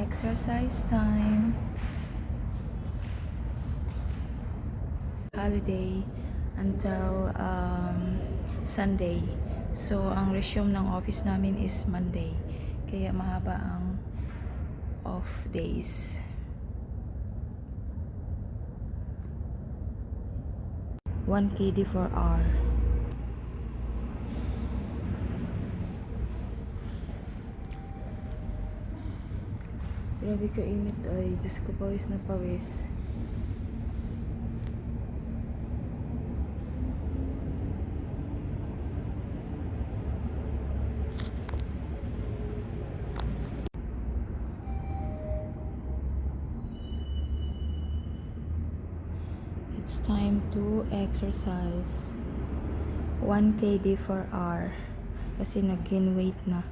Exercise time. Holiday until Sunday. So, ang resume ng office namin is Monday. Kaya mahaba ang off days. 1 KD per hour. Grabe ka init ay. Diyos ko, pawis na pawis. It's time to exercise. 1 KD per hour. Kasi nag-gain weight na.